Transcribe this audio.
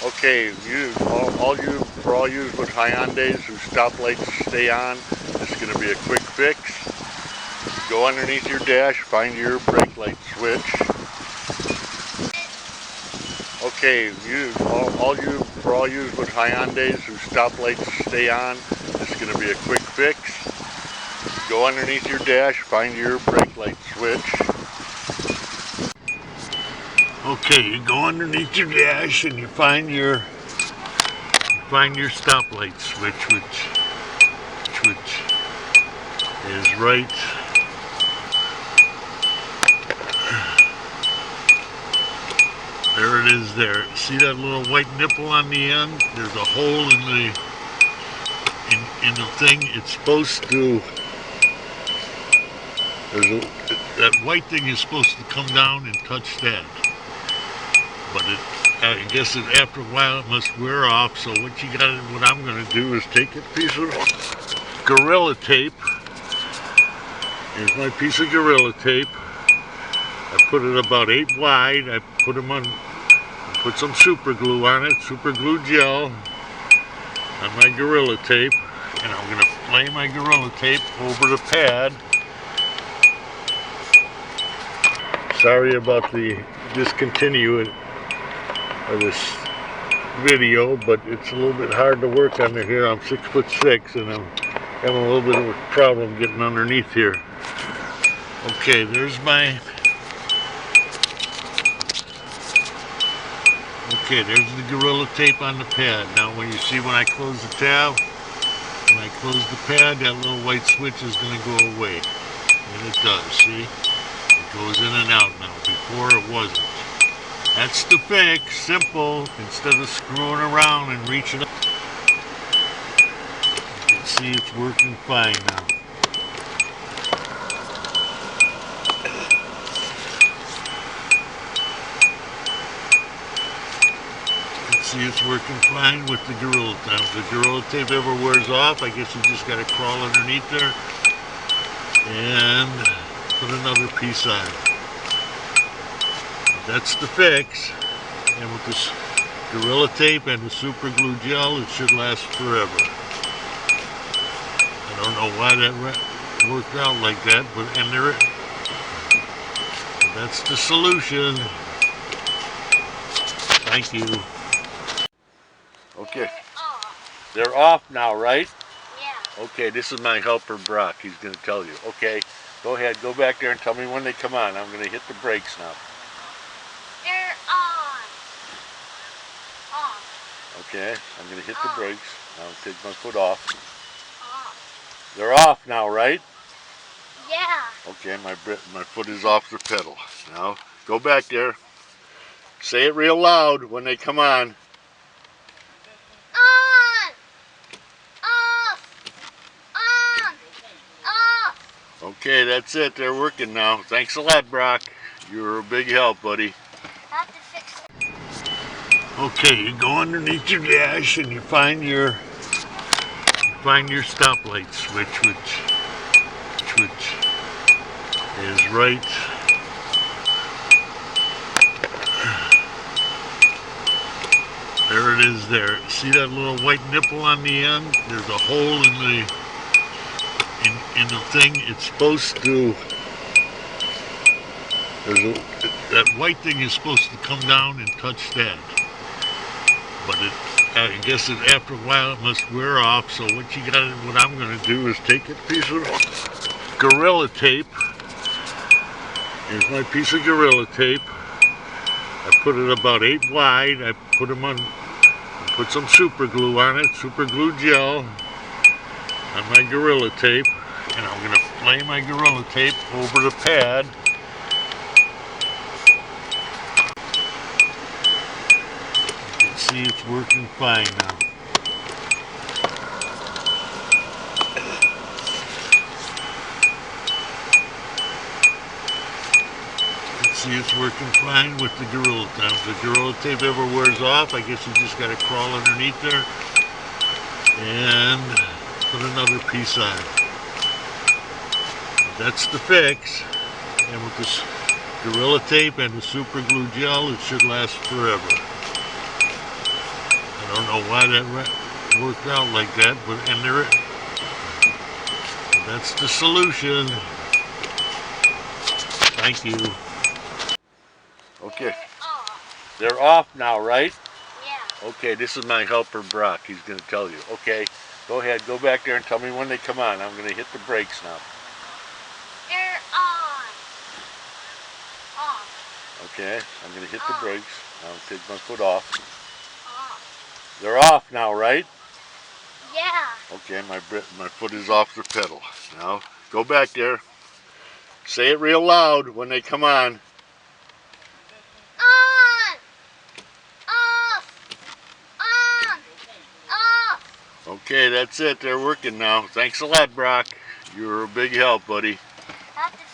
Okay, for all you with Hyundais whose stoplights stay on, this is going to be a quick fix. Go underneath your dash, find your brake light switch. Okay, for all you with Hyundais whose stoplights stay on, this is going to be a quick fix. Go underneath your dash, find your brake light switch. Okay, you go underneath your dash and you find your stoplight switch, which is right there. It is there. See that little white nipple on the end? There's a hole in the thing. It's supposed to. That white thing is supposed to come down and touch that. But I guess after a while it must wear off. So what I'm going to do is take a piece of Gorilla Tape. Here's my piece of Gorilla Tape. I put it about 8 wide. I put some super glue on it, super glue gel on my Gorilla Tape, and I'm going to lay my Gorilla Tape over the pad. Sorry about the discontinuance of this video, but it's a little bit hard to work under here. I'm 6'6" and I'm having a little bit of a problem getting underneath here. Okay, there's the Gorilla Tape on the pad. Now when I close the tab, when I close the pad, that little white switch is going to go away. And it does, see? It goes in and out now. Before it wasn't. That's the fix, simple, instead of screwing around and reaching up. You can see it's working fine now. You can see it's working fine with the Gorilla Tape. If the Gorilla Tape ever wears off, I guess you just got to crawl underneath there and put another piece on. That's the fix, and with this Gorilla Tape and the super glue gel, it should last forever. I don't know why that worked out like that, but that's the solution. Thank you. Okay, they're off now, right? Yeah. Okay, this is my helper Brock. He's going to tell you. Okay, go ahead, go back there and tell me when they come on. I'm going to hit the brakes now. They're on. Off. Okay, I'm going to hit the brakes. I'll take my foot off. Off. They're off now, right? Yeah. Okay, my foot is off the pedal. Now, go back there. Say it real loud when they come on. On. Off. On. Off. Okay, that's it. They're working now. Thanks a lot, Brock. You're a big help, buddy. Have to fix it. Okay, you go underneath your dash and you find your stoplight switch, which is right there. It is there. See that little white nipple on the end? There's a hole in the thing. It's supposed to. That white thing is supposed to come down and touch that. But I guess after a while it must wear off. So what I'm going to do is take a piece of Gorilla Tape. Here's my piece of Gorilla Tape. I put it about 8 wide. I put some super glue on it, super glue gel on my Gorilla Tape, and I'm going to lay my Gorilla Tape over the pad. See, it's working fine now. You can see it's working fine with the Gorilla Tape. If the Gorilla Tape ever wears off, I guess you just got to crawl underneath there and put another piece on. That's the fix, and with this Gorilla Tape and the super glue gel, it should last forever. I don't know why that worked out like that, but that's the solution. Thank you. Okay, they're off now, right? Yeah. Okay, this is my helper Brock. He's going to tell you. Okay, go ahead, go back there and tell me when they come on. I'm going to hit the brakes now. They're on. Off. Okay, I'm going to hit the brakes. I'll take my foot off. Off. They're off now, right? Yeah. Okay, my foot is off the pedal. Now, go back there. Say it real loud when they come on. On. Off. On. Off. Okay, that's it. They're working now. Thanks a lot, Brock. You're a big help, buddy. Have to